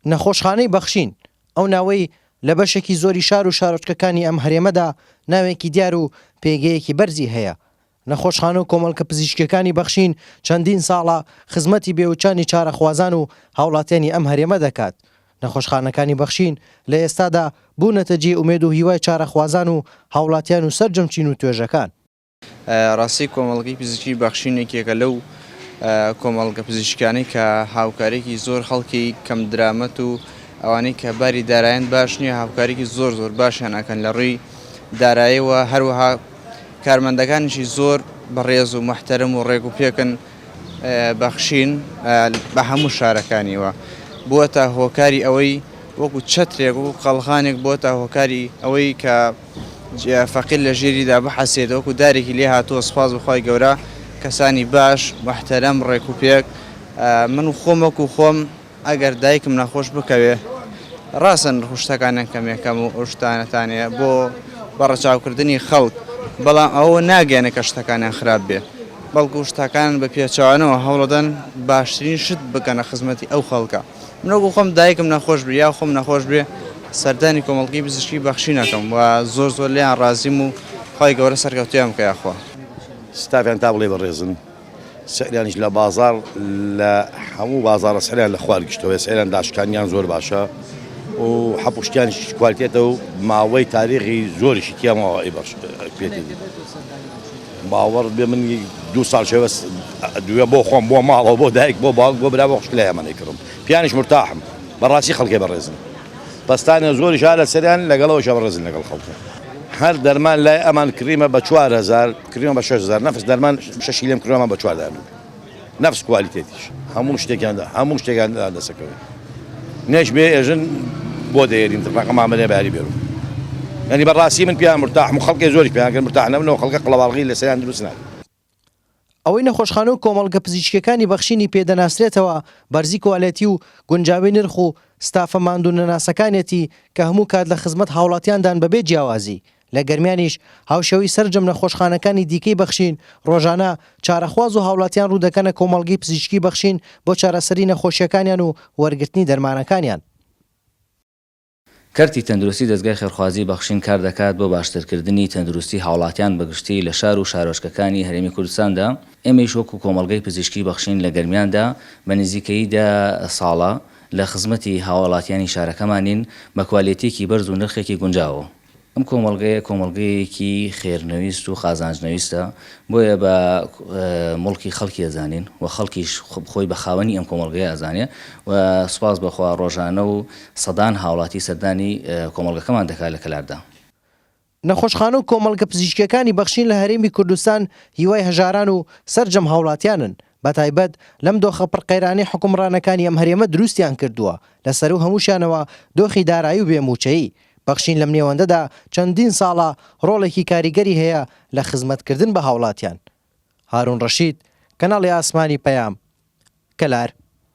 نەخۆشخانەی بەخشین ئەو ناوەی لە بەشێکی زۆری شار و شارۆچکەکانی ئەم هەرێمەدا ناوێکی دیار و پێگەیەکی بەرزی هەیە. نەخۆشخانە و کۆمەڵگە پزیشکیەکانی بەخشین چەندین ساڵە خزمەتی بێوچانی چارەخوازان و هاوڵاتیانی ئەم هەرێمە دەکات. نەخۆشخانەکانی بەخشین لە ئێستادا بوونەتە جێ ئومێد و هیوای چارەخوازان و هاوڵاتیان و سەرجەمچین و توێژەکان. ڕاستی کۆمەڵگەی پزیشکی بەخشینێکێکە لەو کۆمەڵگە پزیشکانی کە هاوکارێکی زۆر خەڵکی کەم درامەت و ئەوانەی کە باری دارایەن باش نییە هاوکارێکی زۆر باشیان ئەکەن لە ڕووی داراییەوە، هەروەها کارمەندەکانیشی زۆر بەڕێز و محتەرم و ڕێک و پێکن بەخشین بە هەموو شارەکانیەوە. بووەتە هۆکاری ئەوەی وەکو چەترێک و قەڵخانێک بۆتە هۆکاری ئەوەی کە فەقیر لە ژێریدا بحەسێت وەکو دارێکی لێ هاتووە. سوپاس بەخوای گەورە کەسانی باش محتەرەم ڕێک و پێک. من و خۆم وەکو خۆم ئەگەر دایکم نەخۆش بکەوێ ڕاستن ڕوشتەکانیان کەمێکەم و ئەو شتانەتانەیە بۆ بەڕەچاوکردنی خەڵک، بەڵام ئەوە ناگەێنە کە شتەکانیان خراپ بێ، بەڵکو شتەکان بە پێچوانەوە هەوڵەدەن باشترین شت بکەنە خزمەتی ئەو خەڵکە. من وەکو خۆم دایکم نەخۆش بێ یا خۆم نەخۆش بێ سەردانی کۆمەڵگەی پزیشکی بەخشینەکەم و زۆر لێیان ڕازیم و خی گەورە سەرکەوتویان بکە یاخوا. ستافیان تا بڵێ بەڕێزن، سەریانیش لە بازار لە هەموو بازارە سەریان لە خوار گشتەوە، سەریان داشکانیان زۆر باشە و حەپوشتیانش کوالتێتە و ماوەی تاریخی زۆریشی تیامەوە پێێتی باوەڕ بێ من 2 ساڵ شێوە دوێ بۆ خۆم بۆ ماڵەوە بۆ دایک بۆ باوک بۆ برا بۆ خشت لە هەمانەی کڕم پیانش مرتاحم بەڕاستی خەڵکی بەڕێزن بەستانە زۆریش لە سەریان لەگەڵەوەشە بەڕێزن لەگەڵ خەڵکە. هەر دەرمان لای ئەمان کریمە بە 4000 کریمە بە 6000 نەفس دەرمان 6 لێم کڕۆمان بە 4000 نەفس کوالیتێتیش هەموو شتێکیان دەسەکەوێت نێش بێ ئێژن بۆ دەێرین ڕقە مامەلێ باری بێرم. ینی بەڕاستی من پیان مرتاحم و خەڵکی زۆری پیانکرد مرتاح نەبنەوە خەڵکە قڵەواڵغی لە سەریان دروست ناکەن. ئەوەی نەخۆشخانە و کۆمەڵگە پزیشکیەکانی بەخشینی پێدەناسرێتەوە بەرزی کواڵەتی و گونجاوی نرخ و ستافە ماندوو نەناسەکانێتی کە هەموو کات لە خزمەت هاوڵاتیاندان بەبێ جیاوازی. لە گەرمیانیش هاوشەوی سەرجەم نەخۆشخانەکانی دیکەی بەخشین ڕۆژانە چارەخواز و هاوڵاتیان ڕوو دەکەنە کۆمەڵگەی پزیشکی بەخشین بۆ چارەسەری نەخۆشیەکانیان و وەرگرتنی دەرمانەکانیان. کارتی تەندروستی دەستگای خێرخوازی بەخشین کار دەکات بۆ باشترکردنی تەندروستی هاوڵاتیان بەگشتی لە شار و شارۆچکەکانی هەرێمی کوردستاندا. ئێمەش وەکو کۆمەڵگەی پزیشکی بەخشین لە گەرمیاندا بە نزیکەیدا ساڵە لە خزمەتی هاوڵاتیانی شارەکەمانین بە کوالیتێکی بەرز و نرخێکی گونجاوە. ئەم کۆمەڵگەیەکی خێرنەویست و خازانجنەویستە، بۆیە بە مڵکی خەڵکی ئەزانین و خەڵکیش خۆی بە خاوەنی ئەم کۆمەڵگەیە ئەزانێ و سوپاس بەخوا ڕۆژانە و سەدان هاوڵاتی سەردانی کۆمەڵگەکەمان دەکات لە کەلاردا. نەخۆشخانە و کۆمەڵگە پزیشکیەکانی بەخشین لە هەرێمی کوردستان هیوای هەژاران و سەرجەم هاوڵاتیانن. بەتایبەت لەم دۆخە پڕقەیرانی حکومڕانەکانی ئەم هەرێمە دروستیان کردووە لەسەر و هەمووشانەوە دۆخی دارایی و بێموچەیی. بەخشین لەم نێوەندەدا چەندین ساڵە ڕۆڵێکی کاریگەری هەیە لە خزمەتکردن بە هاوڵاتیان. هارون ڕەشید، کەناڵی ئاسمانی پەیام، کەلار.